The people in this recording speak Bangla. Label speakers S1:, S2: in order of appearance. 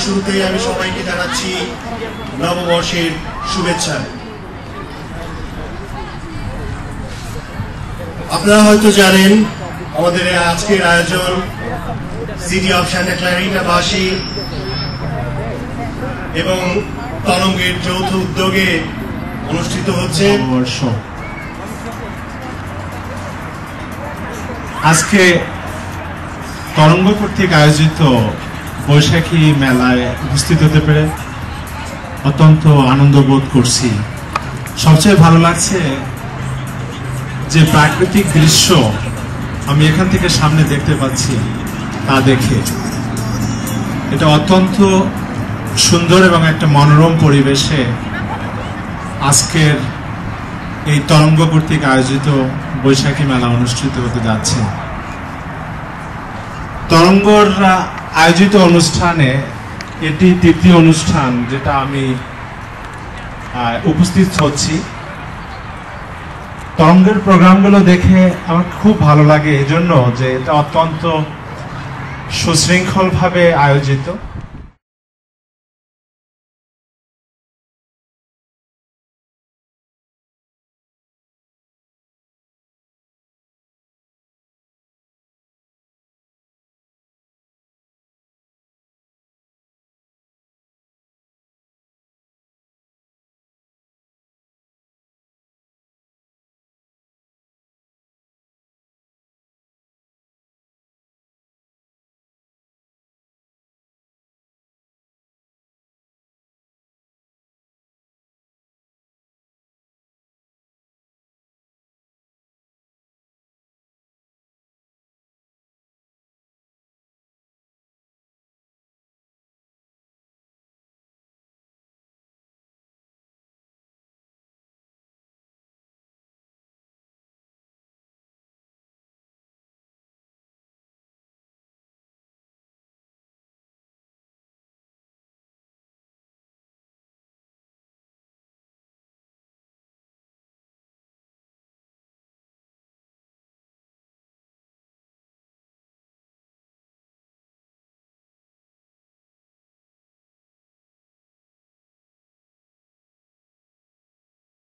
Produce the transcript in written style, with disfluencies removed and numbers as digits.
S1: শুরুতেই আমি সবাইকে জানাচ্ছি নববর্ষের শুভেচ্ছা। আপনারা হয়তো জানেন আমাদের আজকের আয়োজন সিটি অফ সান্টা ক্লারিটাবাসী এবং তরঙ্গের যৌথ উদ্যোগে অনুষ্ঠিত হচ্ছে।
S2: আজকে তরঙ্গ কর্তৃক আয়োজিত বৈশাখী মেলায় উপস্থিত হতে পেরে অত্যন্ত আনন্দ বোধ করছি। সবচেয়ে ভালো লাগছে যে প্রাকৃতিক দৃশ্য আমি এখান থেকে সামনে দেখতে পাচ্ছি, তা দেখে এটা অত্যন্ত সুন্দর এবং একটা মনোরম পরিবেশে আজকের এই তরঙ্গ কর্তৃক আয়োজিত বৈশাখী মেলা অনুষ্ঠিত হতে যাচ্ছে। তরঙ্গর আয়োজিত অনুষ্ঠানে এটি তৃতীয় অনুষ্ঠান যেটা আমি উপস্থিত হচ্ছি। তরঙ্গের প্রোগ্রামগুলো দেখে আমার খুব ভালো লাগে, এজন্য যে এটা অত্যন্ত সুশৃঙ্খলভাবে আয়োজিত।